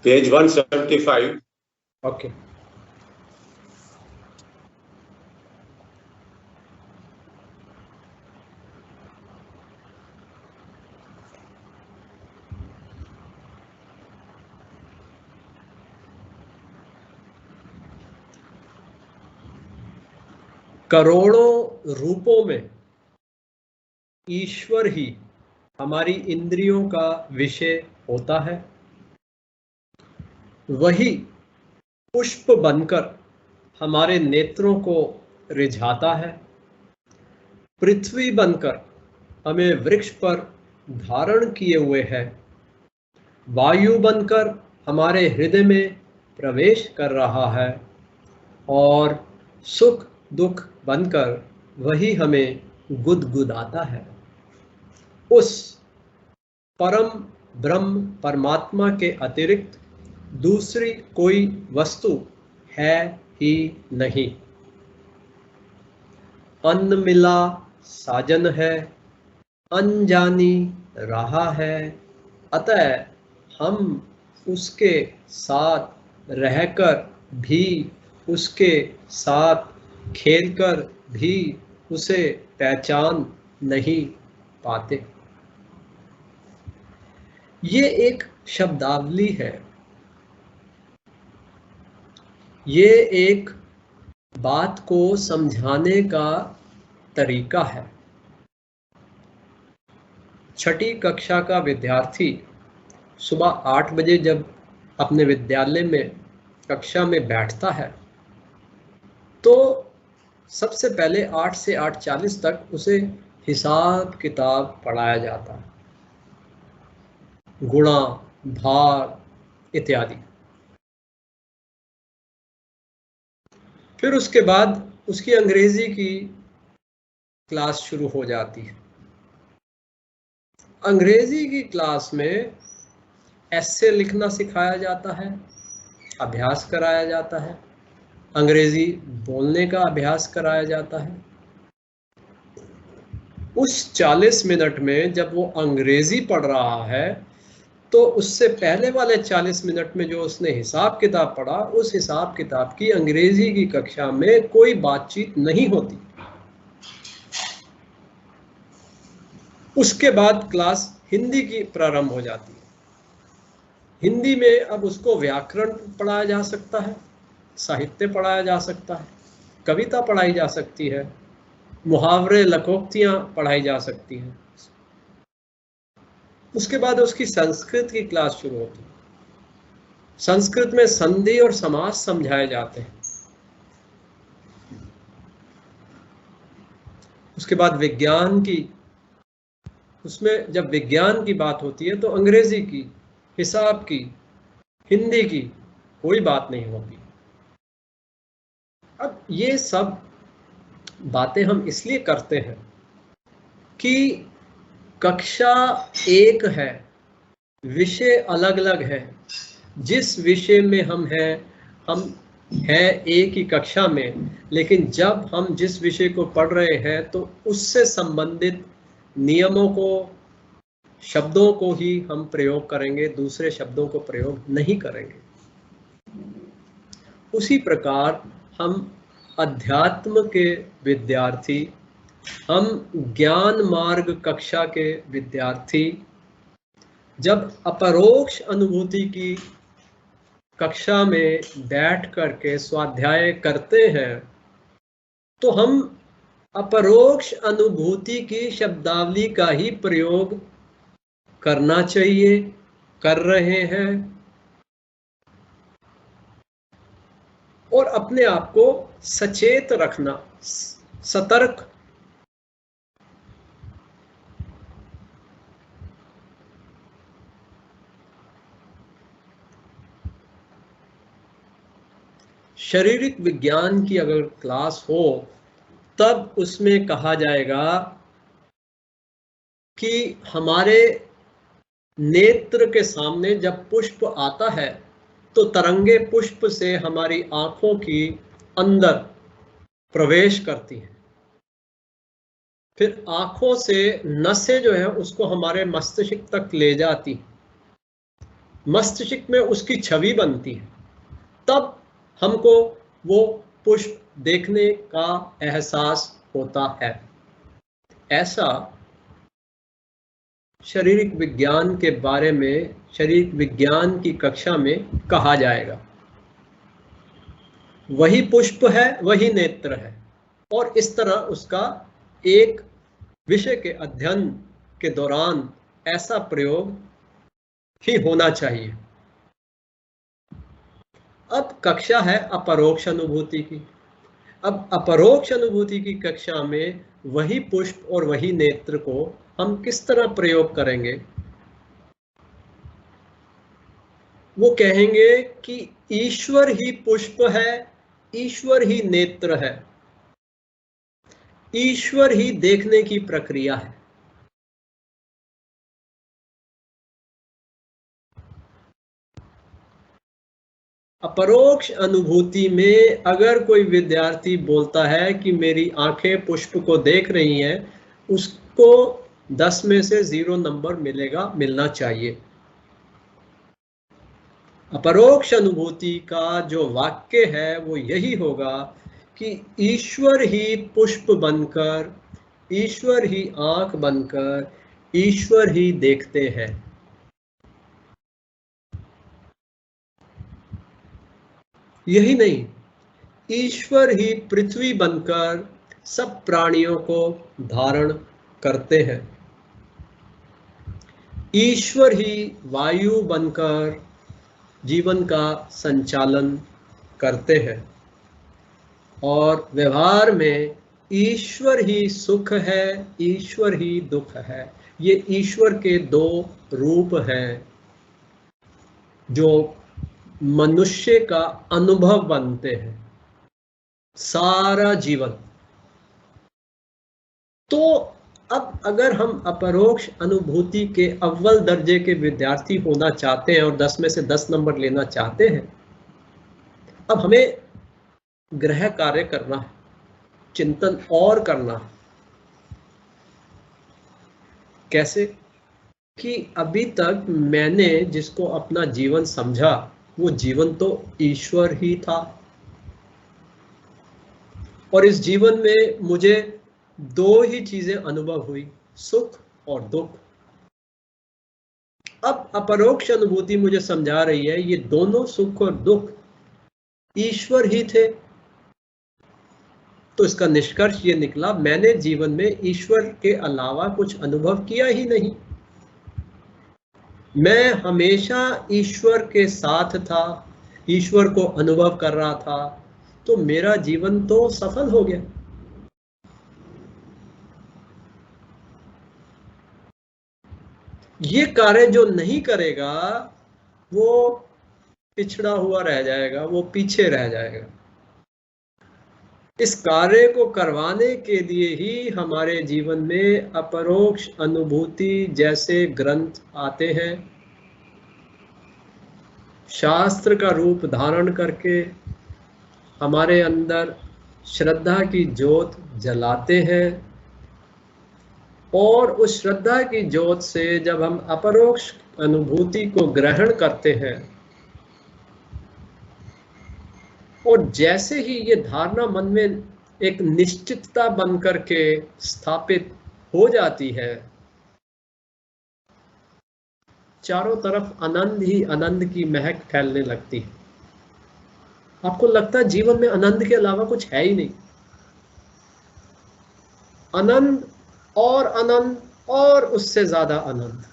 Page 175। Okay. करोड़ों रूपों में ईश्वर ही हमारी इंद्रियों का विषय होता है। वही पुष्प बनकर हमारे नेत्रों को रिझाता है। पृथ्वी बनकर हमें वृक्ष पर धारण किए हुए है। वायु बनकर हमारे हृदय में प्रवेश कर रहा है और सुख दुख बनकर वही हमें गुदगुदाता है। उस परम ब्रह्म परमात्मा के अतिरिक्त दूसरी कोई वस्तु है ही नहीं। अन्न मिला साजन है, अनजानी रहा है, अतः हम उसके साथ रहकर भी, उसके साथ खेलकर भी उसे पहचान नहीं पाते। ये एक शब्दावली है, ये एक बात को समझाने का तरीका है। छठी कक्षा का विद्यार्थी सुबह 8 बजे जब अपने विद्यालय में कक्षा में बैठता है तो सबसे पहले 8 से 8:40 तक उसे हिसाब किताब पढ़ाया जाता है, गुणा भाग इत्यादि। फिर उसके बाद उसकी अंग्रेजी की क्लास शुरू हो जाती है। अंग्रेजी की क्लास में एस्से लिखना सिखाया जाता है, अभ्यास कराया जाता है, अंग्रेजी बोलने का अभ्यास कराया जाता है। उस 40 मिनट में जब वो अंग्रेजी पढ़ रहा है तो उससे पहले वाले 40 मिनट में जो उसने हिसाब किताब पढ़ा, उस हिसाब किताब की अंग्रेजी की कक्षा में कोई बातचीत नहीं होती। उसके बाद क्लास हिंदी की प्रारंभ हो जाती है। हिंदी में अब उसको व्याकरण पढ़ाया जा सकता है, साहित्य पढ़ाया जा सकता है, कविता पढ़ाई जा सकती है, मुहावरे लकोक्तियां पढ़ाई जा सकती हैं। उसके बाद उसकी संस्कृत की क्लास शुरू होती है। संस्कृत में संधि और समास समझाए जाते हैं। उसके बाद विज्ञान की, उसमें जब विज्ञान की बात होती है तो अंग्रेजी की, हिसाब की, हिंदी की कोई बात नहीं होती। अब ये सब बातें हम इसलिए करते हैं कि कक्षा एक है, विषय अलग अलग है। जिस विषय में हम हैं एक ही कक्षा में, लेकिन जब हम जिस विषय को पढ़ रहे हैं तो उससे संबंधित नियमों को, शब्दों को ही हम प्रयोग करेंगे, दूसरे शब्दों को प्रयोग नहीं करेंगे। उसी प्रकार हम अध्यात्म के विद्यार्थी, हम ज्ञान मार्ग कक्षा के विद्यार्थी जब अपरोक्ष अनुभूति की कक्षा में बैठ करके स्वाध्याय करते हैं तो हम अपरोक्ष अनुभूति की शब्दावली का ही प्रयोग करना चाहिए, कर रहे हैं, और अपने आप को सचेत रखना, सतर्क। शारीरिक विज्ञान की अगर क्लास हो तब उसमें कहा जाएगा कि हमारे नेत्र के सामने जब पुष्प आता है तो तरंगे पुष्प से हमारी आंखों की अंदर प्रवेश करती हैं, फिर आंखों से नसें जो है उसको हमारे मस्तिष्क तक ले जाती, मस्तिष्क में उसकी छवि बनती है, तब हमको वो पुष्प देखने का एहसास होता है। ऐसा शारीरिक विज्ञान के बारे में शारीरिक विज्ञान की कक्षा में कहा जाएगा। वही पुष्प है, वही नेत्र है, और इस तरह उसका एक विषय के अध्ययन के दौरान ऐसा प्रयोग ही होना चाहिए। अब कक्षा है अपरोक्ष अनुभूति की। अब अपरोक्ष अनुभूति की कक्षा में वही पुष्प और वही नेत्र को हम किस तरह प्रयोग करेंगे? वो कहेंगे कि ईश्वर ही पुष्प है, ईश्वर ही नेत्र है, ईश्वर ही देखने की प्रक्रिया है। अपरोक्ष अनुभूति में अगर कोई विद्यार्थी बोलता है कि मेरी आंखें पुष्प को देख रही हैं, उसको 10 में से 0 नंबर मिलना चाहिए। अपरोक्ष अनुभूति का जो वाक्य है वो यही होगा कि ईश्वर ही पुष्प बनकर, ईश्वर ही आंख बनकर, ईश्वर ही देखते हैं। यही नहीं, ईश्वर ही पृथ्वी बनकर सब प्राणियों को धारण करते हैं, ईश्वर ही वायु बनकर जीवन का संचालन करते हैं, और व्यवहार में ईश्वर ही सुख है, ईश्वर ही दुख है। ये ईश्वर के 2 रूप हैं जो मनुष्य का अनुभव बनते हैं सारा जीवन। तो अब अगर हम अपरोक्ष अनुभूति के अव्वल दर्जे के विद्यार्थी होना चाहते हैं और 10 में से 10 नंबर लेना चाहते हैं, अब हमें गृह कार्य करना है, चिंतन और करना है। कैसे? कि अभी तक मैंने जिसको अपना जीवन समझा वो जीवन तो ईश्वर ही था, और इस जीवन में मुझे 2 ही चीजें अनुभव हुई, सुख और दुख। अब अपरोक्ष अनुभूति मुझे समझा रही है ये दोनों सुख और दुख ईश्वर ही थे। तो इसका निष्कर्ष ये निकला, मैंने जीवन में ईश्वर के अलावा कुछ अनुभव किया ही नहीं। मैं हमेशा ईश्वर के साथ था, ईश्वर को अनुभव कर रहा था, तो मेरा जीवन तो सफल हो गया। ये कार्य जो नहीं करेगा वो पिछड़ा हुआ रह जाएगा, वो पीछे रह जाएगा। इस कार्य को करवाने के लिए ही हमारे जीवन में अपरोक्ष अनुभूति जैसे ग्रंथ आते हैं, शास्त्र का रूप धारण करके हमारे अंदर श्रद्धा की ज्योत जलाते हैं, और उस श्रद्धा की ज्योत से जब हम अपरोक्ष अनुभूति को ग्रहण करते हैं, और जैसे ही ये धारणा मन में एक निश्चितता बनकर के स्थापित हो जाती है, चारों तरफ आनंद ही आनंद की महक फैलने लगती है। आपको लगता है जीवन में आनंद के अलावा कुछ है ही नहीं। आनंद और आनंद और उससे ज्यादा आनंद।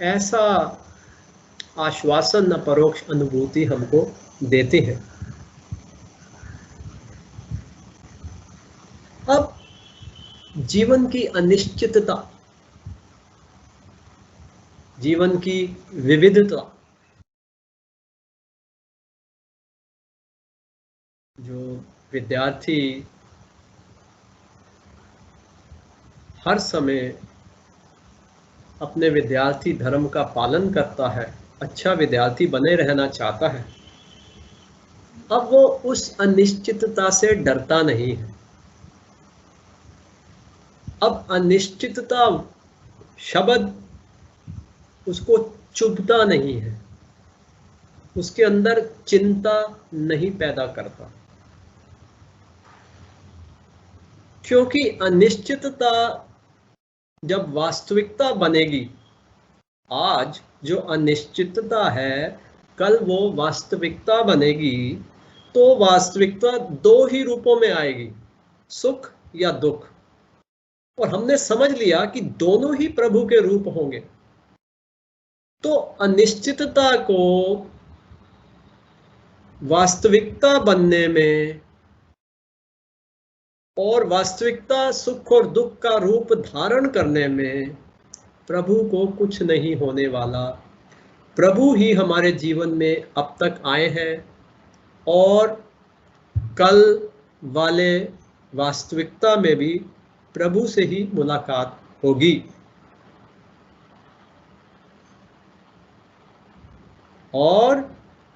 ऐसा आश्वासन अपरोक्ष अनुभूति हमको देते हैं। अब जीवन की अनिश्चितता, जीवन की विविधता, जो विद्यार्थी हर समय अपने विद्यार्थी धर्म का पालन करता है, अच्छा विद्यार्थी बने रहना चाहता है, अब वो उस अनिश्चितता से डरता नहीं है। अब अनिश्चितता शब्द उसको चुभता नहीं है, उसके अंदर चिंता नहीं पैदा करता, क्योंकि अनिश्चितता जब वास्तविकता बनेगी, आज जो अनिश्चितता है कल वो वास्तविकता बनेगी, तो वास्तविकता दो ही रूपों में आएगी, सुख या दुख। और हमने समझ लिया कि दोनों ही प्रभु के रूप होंगे। तो अनिश्चितता को वास्तविकता बनने में और वास्तविकता सुख और दुख का रूप धारण करने में प्रभु को कुछ नहीं होने वाला। प्रभु ही हमारे जीवन में अब तक आए हैं और कल वाले वास्तविकता में भी प्रभु से ही मुलाकात होगी। और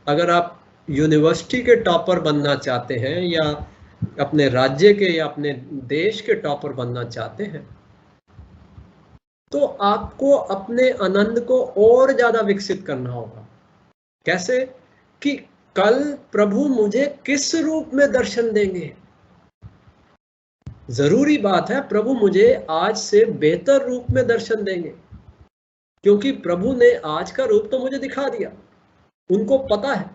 अगर आप यूनिवर्सिटी के टॉपर बनना चाहते हैं या अपने राज्य के या अपने देश के टॉपर बनना चाहते हैं, तो आपको अपने आनंद को और ज्यादा विकसित करना होगा। कैसे? कि कल प्रभु मुझे किस रूप में दर्शन देंगे। जरूरी बात है प्रभु मुझे आज से बेहतर रूप में दर्शन देंगे, क्योंकि प्रभु ने आज का रूप तो मुझे दिखा दिया। उनको पता है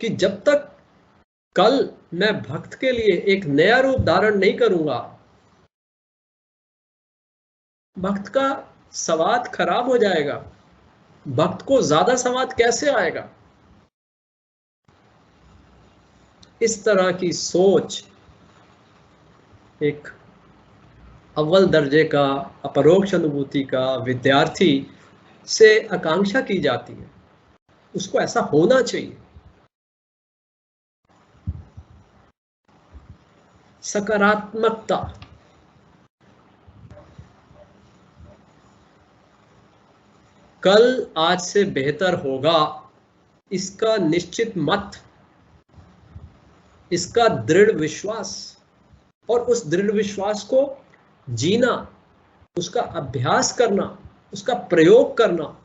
कि जब तक कल मैं भक्त के लिए एक नया रूप धारण नहीं करूंगा, भक्त का स्वाद खराब हो जाएगा। भक्त को ज्यादा स्वाद कैसे आएगा? इस तरह की सोच एक अव्वल दर्जे का अपरोक्ष अनुभूति का विद्यार्थी से आकांक्षा की जाती है। उसको ऐसा होना चाहिए। सकारात्मकता, कल आज से बेहतर होगा, इसका निश्चित मत, इसका दृढ़ विश्वास, और उस दृढ़ विश्वास को जीना, उसका अभ्यास करना, उसका प्रयोग करना,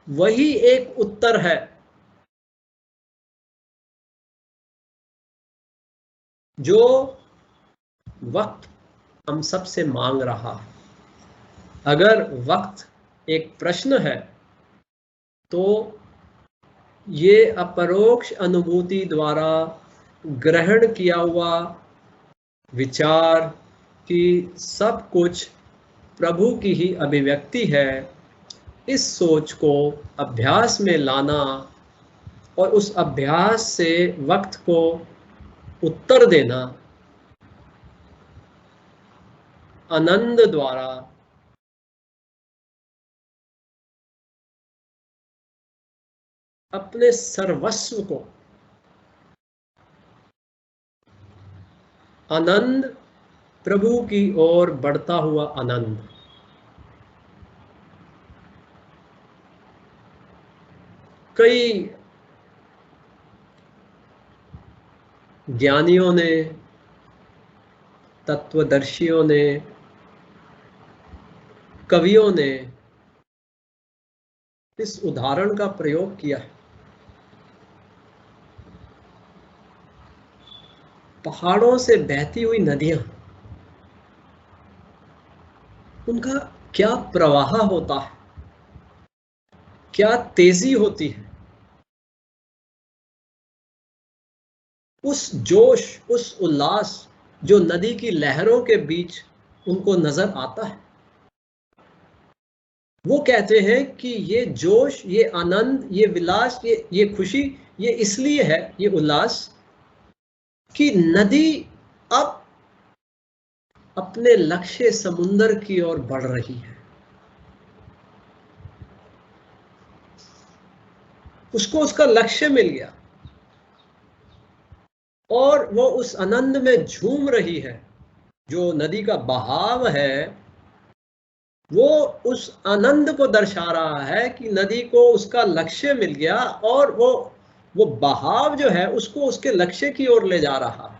वही एक उत्तर है जो वक्त हम सबसे मांग रहा है। अगर वक्त एक प्रश्न है तो ये अपरोक्ष अनुभूति द्वारा ग्रहण किया हुआ विचार कि सब कुछ प्रभु की ही अभिव्यक्ति है, इस सोच को अभ्यास में लाना और उस अभ्यास से वक्त को उत्तर देना आनंद द्वारा अपने सर्वस्व को, आनंद, प्रभु की ओर बढ़ता हुआ आनंद। कई ज्ञानियों ने, तत्वदर्शियों ने, कवियों ने इस उदाहरण का प्रयोग किया है। पहाड़ों से बहती हुई नदियां, उनका क्या प्रवाह होता है, क्या तेजी होती है। उस जोश, उस उल्लास जो नदी की लहरों के बीच उनको नजर आता है, वो कहते हैं कि ये जोश, ये आनंद, ये विलास, ये खुशी, ये इसलिए है, ये उल्लास, कि नदी अब अपने लक्ष्य समुंदर की ओर बढ़ रही है। उसको उसका लक्ष्य मिल गया और वो उस आनंद में झूम रही है। जो नदी का बहाव है वो उस आनंद को दर्शा रहा है कि नदी को उसका लक्ष्य मिल गया और वो बहाव जो है उसको उसके लक्ष्य की ओर ले जा रहा है।